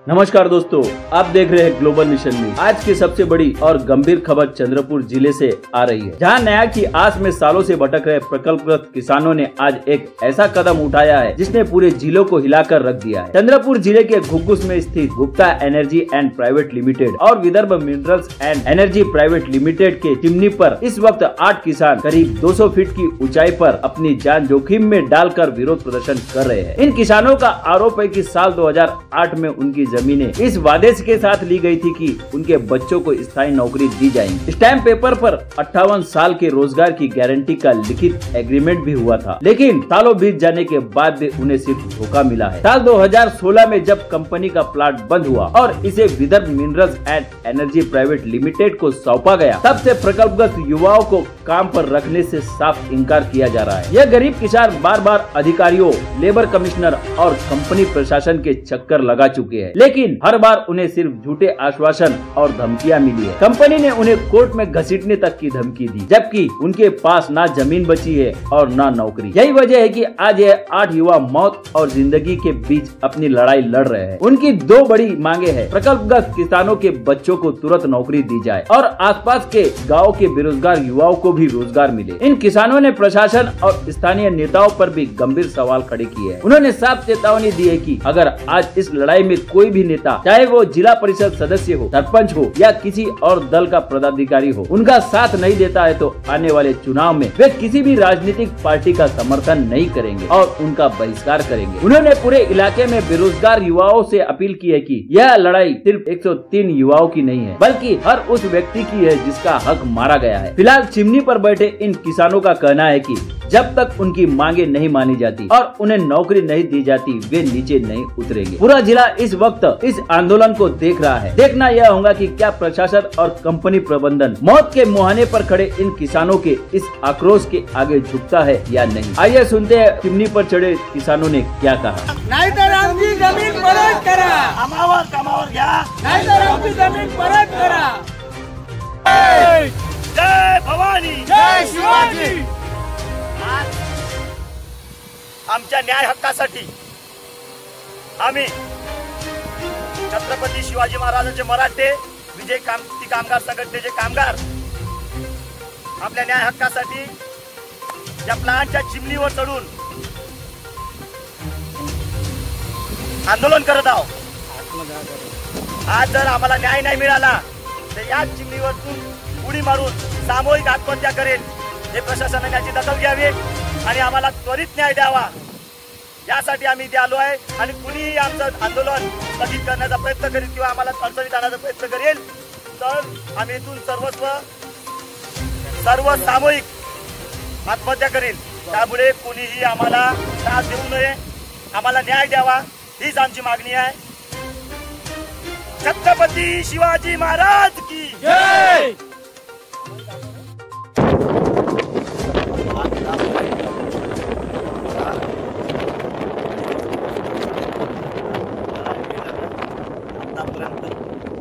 नमस्कार दोस्तों, आप देख रहे हैं ग्लोबल मिशन न्यूज। आज की सबसे बड़ी और गंभीर खबर चंद्रपुर जिले से आ रही है, जहां न्याय की आस में सालों से भटक रहे प्रकल्पग्रस्त किसानों ने आज एक ऐसा कदम उठाया है जिसने पूरे जिलों को हिलाकर रख दिया है। चंद्रपुर जिले के घुग्गुस में स्थित Gupta energy and private limited और Vidarbha minerals and energy private limited के चिमनी पर इस वक्त 8 किसान करीब 200 फीट की ऊंचाई पर अपनी जान जोखिम में डालकर विरोध प्रदर्शन कर रहे हैं। इन किसानों का आरोप है कि साल 2008 में उनकी जमीनें इस वादे के साथ ली गई थी कि उनके बच्चों को स्थायी नौकरी दी जाएगी। स्टैम्प पेपर पर 58 साल के रोजगार की गारंटी का लिखित एग्रीमेंट भी हुआ था, लेकिन सालों बीत जाने के बाद भी उन्हें सिर्फ धोखा मिला है। साल 2016 में जब कंपनी का प्लांट बंद हुआ और इसे Vidarbha minerals and energy private limited को सौंपा गया, तब से प्रकल्पग्रस्त युवाओं को काम पर रखने से साफ इनकार किया जा रहा है। यह गरीब किसान बार बार अधिकारियों, लेबर कमिश्नर और कंपनी प्रशासन के चक्कर लगा चुके हैं, लेकिन हर बार उन्हें सिर्फ झूठे आश्वासन और धमकियां मिली है। कंपनी ने उन्हें कोर्ट में घसीटने तक की धमकी दी, जबकि उनके पास ना जमीन बची है और ना नौकरी। यही वजह है कि आज ये 8 युवा मौत और जिंदगी के बीच अपनी लड़ाई लड़ रहे हैं। उनकी 2 बड़ी मांगे हैं। प्रकल्पग्रस्त किसानों के बच्चों को तुरंत नौकरी दी जाए और आसपास के गाँव के बेरोजगार युवाओं को भी रोजगार मिले। इन किसानों ने प्रशासन और स्थानीय नेताओं पर भी गंभीर सवाल खड़े किए हैं। उन्होंने साफ चेतावनी दी है कि अगर आज इस लड़ाई में कोई भी नेता, चाहे वो जिला परिषद सदस्य हो, सरपंच हो या किसी और दल का पदाधिकारी हो, उनका साथ नहीं देता है तो आने वाले चुनाव में वे किसी भी राजनीतिक पार्टी का समर्थन नहीं करेंगे और उनका बहिष्कार करेंगे। उन्होंने पूरे इलाके में बेरोजगार युवाओं से अपील की है कि यह लड़ाई सिर्फ 103 युवाओं की नहीं है, बल्कि हर उस व्यक्ति की है जिसका हक मारा गया है। फिलहाल चिमनी पर बैठे इन किसानों का कहना है कि जब तक उनकी मांगे नहीं मानी जाती और उन्हें नौकरी नहीं दी जाती, वे नीचे नहीं उतरेंगे। पूरा जिला इस वक्त इस आंदोलन को देख रहा है। देखना यह होगा कि क्या प्रशासन और कंपनी प्रबंधन मौत के मुहाने पर खड़े इन किसानों के इस आक्रोश के आगे झुकता है या नहीं। आइए सुनते हैं चिमनी पर चढ़े किसानों ने क्या कहा। नहीं तो आमची जमीन परत करा, कामावर कामावर घ्या, नहीं तो आमची जमीन परत करा। जय भवानी, जय शिवाजी। आमच्या न्याय हक्कासाठी आम्ही छत्रपती शिवाजी महाराजांचे मराठे विजय क्रांती कामगार संघटनेचे कामगार आपल्या न्याय हक्कासाठी या प्लांटच्या चिमणीवर चढून आंदोलन करत आहोत। आज जर आम्हाला न्याय नाही मिळाला तर या चिमणीवरून उडी मारून सामूहिक आत्महत्या करेल। हे प्रशासनाने याची दखल घ्यावी आणि आम्हाला त्वरित न्याय द्यावा, यासाठी आम्ही इथे आलो आहे। आणि कुणीही आमचं आंदोलन स्थगित करण्याचा प्रयत्न करेल किंवा आम्हाला अडचणीत आणण्याचा प्रयत्न करेल तर आम्ही इथून सर्व सामूहिक आत्महत्या करेल। त्यामुळे कुणीही आम्हाला त्रास देऊ नये, आम्हाला न्याय द्यावा, हीच आमची मागणी आहे। छत्रपती शिवाजी महाराज की जय।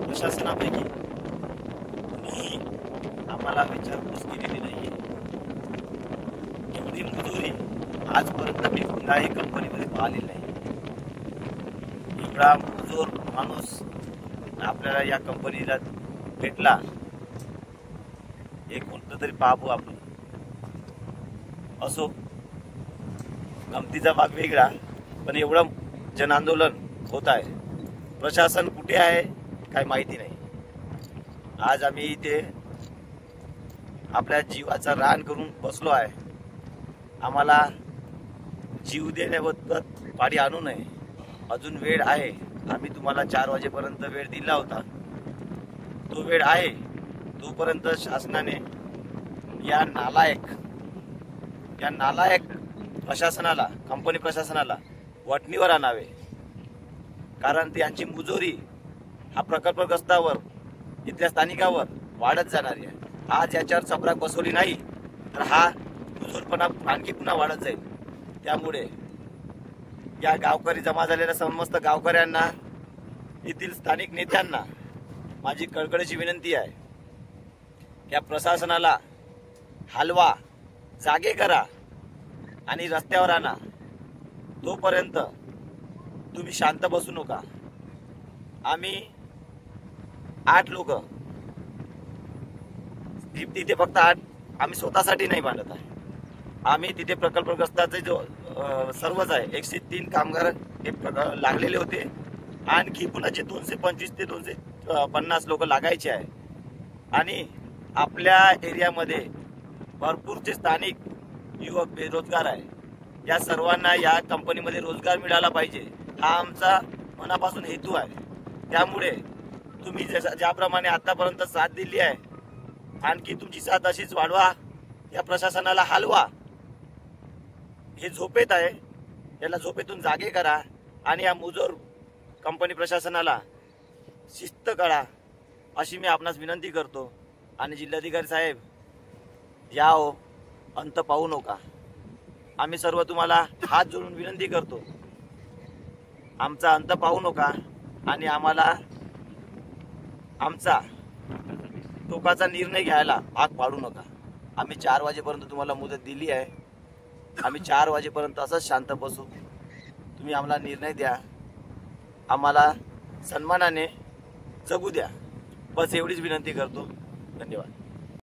प्रशासनापैकी आम्हाला विचारपूस केलेली नाहीये। एवढी मजुरी आजपर्यंत मी कुठल्याही कंपनीमध्ये पाहिलेली नाही। एवढा मजूर माणूस आपल्याला या कंपनीला भेटला, एक कोणतं तरी पाहू आपण। असो, गमतीचा भाग वेगळा, पण एवढं जनआंदोलन होत आहे। प्रशासन कुठे आहे काय माहिती नाही। आज आम्ही इथे आपल्या जीवाचा रान करून बसलो आहे। आम्हाला जीव देण्याबद्दल पाडी आणू नये, अजून वेळ आहे। आम्ही तुम्हाला 4 वाजेपर्यंत वेळ दिला होता, तो वेळ आहे। तोपर्यंत शासनाने या नालायक प्रशासनाला, कंपनी प्रशासनाला वटणीवर आणावे, कारण त्यांची मुजोरी हा प्रकल्पग्रस्तावर, इथल्या स्थानिकावर वाढत जाणार आहे। आज याच्यावर चपराक बसवली नाही तर हा मुजोरपणा आणखी पुन्हा वाढत जाईल। त्यामुळे या गावकरी जमा झालेल्या समस्त गावकऱ्यांना, येथील स्थानिक नेत्यांना माझी कळकळीची विनंती आहे, या प्रशासनाला हलवा, जागे करा आणि रस्त्यावर आणा। तोपर्यंत तुम्ही शांत बसू नका। आम्ही 8 लोक तिथे फक्त 8 आम्ही स्वतःसाठी नाही बांधत आहे. आम्ही तिथे प्रकल्पग्रस्ताचे जो सर्वच आहे 103 कामगार हे लागलेले होते. आणखी पुन्हाचे 225 ते 250 लोक लागायचे आहे. आणि आपल्या एरियामध्ये भरपूरचे स्थानिक युवक बेरोजगार आहे. या सर्वांना या कंपनीमध्ये रोजगार मिळाला पाहिजे हा आमचा मनापासून हेतू आहे. त्यामुळे तुम्ही ज्याप्रमाणे आतापर्यंत साथ दिली आहे आणखी तुमची साथ अशीच वाढवा. या प्रशासनाला हलवा. हे झोपेत आहे, याला झोपेतून जागे करा आणि या मुजोर कंपनी प्रशासनाला शिस्त करा अशी मी आपणास विनंती करतो. आणि जिल्हाधिकारी साहेब याओ, अंत पाहू नका. आम्ही सर्व तुम्हाला हात जोडून विनंती करतो, आमचा अंत पाहू नका आणि आम्हाला आमचा टोकाचा निर्णय घ्यायला भाग पाडू नका. आम्ही 4 वाजेपर्यंत तुम्हाला मुदत दिली आहे. आम्ही 4 वाजेपर्यंत असंच शांत बसू. तुम्ही आम्हाला निर्णय द्या, आम्हाला सन्मानाने जगू द्या. बस एवढीच विनंती करतो. धन्यवाद.